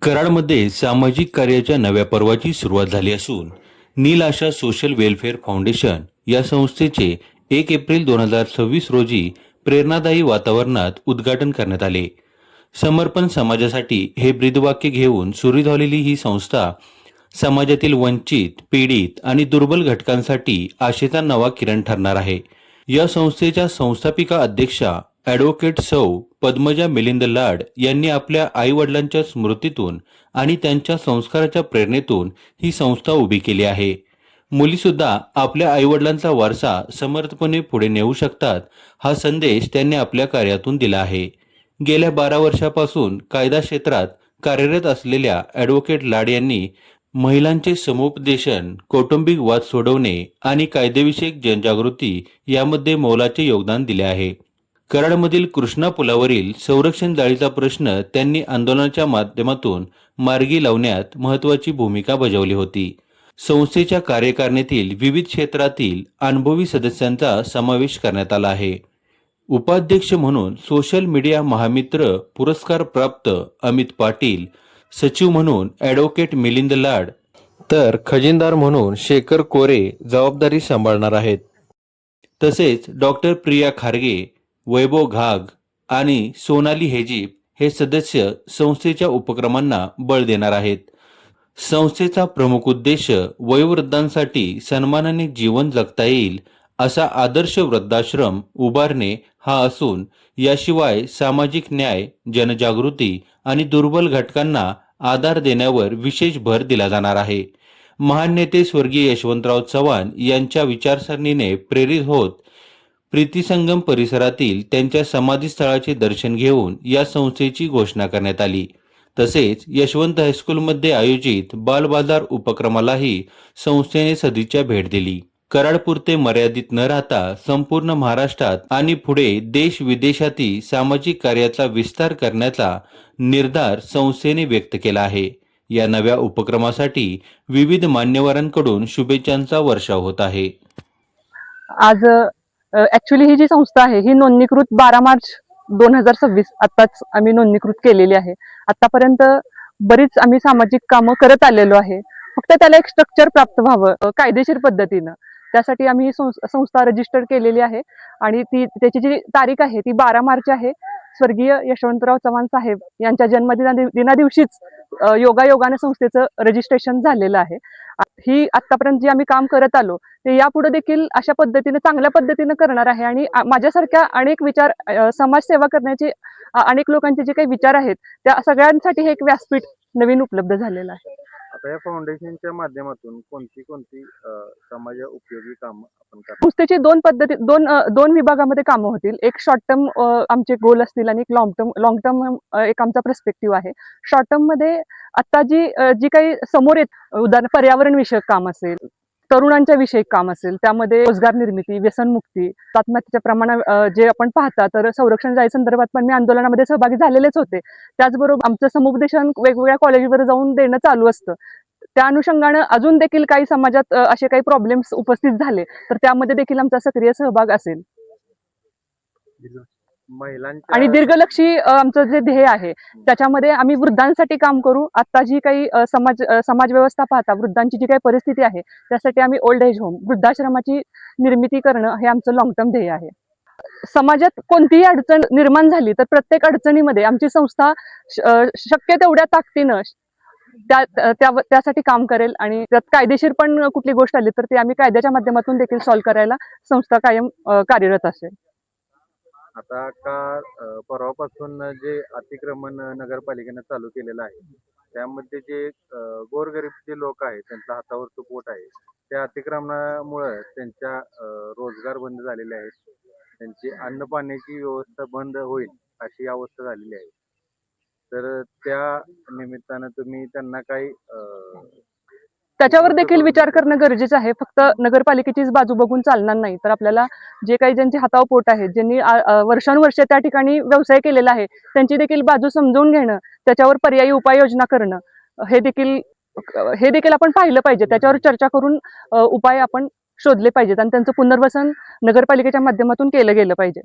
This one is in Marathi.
कराडमध्ये सामाजिक कार्याच्या नव्या पर्वाची सुरुवात झाली असून नील आशा सोशल वेलफेअर फाउंडेशन या संस्थेचे 1 एप्रिल 2026 रोजी प्रेरणादायी वातावरणात उद्घाटन करण्यात आले. समर्पण समाजासाठी हे ब्रीदवाक्य घेऊन सुरू झालेली ही संस्था समाजातील वंचित, पीडित आणि दुर्बल घटकांसाठी आशेचा नवा किरण ठरणार आहे. या संस्थेच्या संस्थापिका अध्यक्षा ॲडव्होकेट सौ पद्मजा मिलिंद लाड यांनी आपल्या आई-वडिलांच्या स्मृतीतून आणि त्यांच्या संस्काराच्या प्रेरणेतून ही संस्था उभी केली आहे. मुलीसुद्धा आपल्या आईवडिलांचा वारसा समर्थपणे पुढे नेऊ शकतात, हा संदेश त्यांनी आपल्या कार्यातून दिला आहे. गेल्या 12 वर्षापासून कायदा क्षेत्रात कार्यरत असलेल्या ॲडव्होकेट लाड यांनी महिलांचे समुपदेशन, कौटुंबिक वाद सोडवणे आणि कायदेविषयक जनजागृती यामध्ये मोलाचे योगदान दिले आहे. कराडमधील कृष्णा पुलावरील संरक्षण जाळीचा प्रश्न त्यांनी आंदोलनाच्या माध्यमातून मार्गी लावण्यात महत्त्वाची भूमिका बजावली होती. संस्थेच्या कार्यकारिणीतील विविध क्षेत्रातील अनुभवी सदस्यांचा समावेश करण्यात आला आहे. उपाध्यक्ष म्हणून सोशल मीडिया महामित्र पुरस्कार प्राप्त अमित पाटील, सचिव म्हणून ॲडव्होकेट मिलिंद लाड, तर खजिनदार म्हणून शेखर कोरे जबाबदारी सांभाळणार आहेत. तसेच डॉक्टर प्रिया खारगे, वैभव घाग आणि सोनाली हेजीप हे सदस्य संस्थेच्या उपक्रमांना बळ देणार आहेत. संस्थेचा प्रमुख उद्देश वयोवृद्धांसाठी सन्मानाने जीवन जगता येईल असा आदर्श वृद्धाश्रम उभारणे हा असून याशिवाय सामाजिक न्याय, जनजागृती आणि दुर्बल घटकांना आधार देण्यावर विशेष भर दिला जाणार आहे. महान नेते स्वर्गीय यशवंतराव चव्हाण यांच्या विचारसरणीने प्रेरित होत प्रीतिसंगम परिसरातील त्यांच्या समाधीस्थळाचे दर्शन घेऊन या संस्थेची घोषणा करण्यात आली. तसेच यशवंत हायस्कूलमध्ये आयोजित बालबाजार उपक्रमालाही संस्थेने सदिच्छा भेट दिली. कराडपुरते मर्यादित न राहता संपूर्ण महाराष्ट्रात आणि पुढे देश विदेशातील सामाजिक कार्याचा विस्तार करण्याचा निर्धार संस्थेने व्यक्त केला आहे. या नव्या उपक्रमासाठी विविध मान्यवरांकडून शुभेच्छांचा वर्षाव होत आहे. आज ऍक्च्युली ही जी संस्था आहे ही नोंदणीकृत 12 मार्च 2026 आताच आम्ही नोंदणीकृत केलेली आहे. आतापर्यंत बरीच आम्ही सामाजिक कामं करत आलेलो आहे. फक्त त्याला एक स्ट्रक्चर प्राप्त व्हावं कायदेशीर पद्धतीनं, त्यासाठी आम्ही ही संस्था रजिस्टर केलेली आहे आणि त्याची जी तारीख आहे ती 12 मार्च आहे. स्वर्गीय यशवंतराव चव्हाण साहेब यांच्या जन्मदिनादिवशीच योगायोगाने संस्थेचं रजिस्ट्रेशन झालेलं आहे. ही आतापर्यंत जी आम्ही काम करत आलो ते यापुढे देखील अशा पद्धतीने चांगल्या पद्धतीने करणार आहे आणि माझ्यासारख्या अनेक विचार समाजसेवा करण्याचे अनेक लोकांचे जे काही विचार आहेत त्या सगळ्यांसाठी हे एक व्यासपीठ नवीन उपलब्ध झालेलं आहे. आता या फाउंडेशनच्या माध्यमातून कोणती समाज उपयोगी कामं आपण करतो? संस्थेची दोन विभागामध्ये कामं होतील. एक शॉर्ट टर्म आमचे गोल असतील आणि एक लॉंग टर्म एक आमचा पर्स्पेक्टिव्ह आहे. शॉर्ट टर्म मध्ये आता जी काही समोर येत उदाहरण पर्यावरण विषयक काम असेल, तरुणांच्या विषयक काम असेल, त्यामध्ये रोजगार निर्मिती, व्यसनमुक्ती, आत्महत्येच्या प्रमाण जे आपण पाहता तर संरक्षण जाळी संदर्भात पण मी आंदोलनामध्ये सहभागी झालेलेच होते. त्याचबरोबर आमचं समुपदेशन वेगवेगळ्या कॉलेजवर जाऊन देणं चालू असतं. त्या अनुषंगानं अजून देखील काही समाजात असे काही प्रॉब्लेम्स उपस्थित झाले तर त्यामध्ये देखील आमचा सक्रिय सहभाग असेल. आणि दीर्घलक्षी आमचं जे ध्येय आहे त्याच्यामध्ये आम्ही वृद्धांसाठी काम करू. आता जी काही समाज व्यवस्था पाहता वृद्धांची जी काही परिस्थिती आहे त्यासाठी आम्ही ओल्ड एज होम वृद्धाश्रमाची निर्मिती करणं हे आमचं लॉंग टर्म ध्येय आहे. समाजात कोणतीही अडचण निर्माण झाली तर प्रत्येक अडचणीमध्ये आमची संस्था शक्य तेवढ्या ताकदीनं त्यासाठी काम करेल आणि त्यात कायदेशीर पण कुठली गोष्ट आली तर ती आम्ही कायद्याच्या माध्यमातून देखील सॉल्व्ह करायला संस्था कायम कार्यरत असेल. आता परवापासून जे अतिक्रमण नगरपालिकेने चालू केलेलं आहे त्यामध्ये जे गोरगरीब जे लोक आहेत त्यांच्या हातावरचं पोट आहे त्या अतिक्रमणामुळे त्यांच्या रोजगार बंद झालेले आहेत, त्यांची अन्न पाण्याची व्यवस्था बंद होईल अशी अवस्था झालेली आहे. तर त्या निमित्तानं तुम्ही त्यांना काही त्याच्यावर देखील विचार करणं गरजेचं आहे. फक्त नगरपालिकेचीच बाजू बघून चालणार नाही तर आपल्याला जे काही ज्यांचे हातावर पोट आहेत, ज्यांनी वर्षानुवर्ष त्या ठिकाणी व्यवसाय केलेला आहे त्यांची देखील बाजू समजून घेणं, त्याच्यावर पर्यायी उपाययोजना करणं हे देखील आपण पाहिलं पाहिजे. त्याच्यावर चर्चा करून उपाय आपण शोधले पाहिजेत आणि त्यांचं पुनर्वसन नगरपालिकेच्या माध्यमातून केलं गेलं पाहिजे.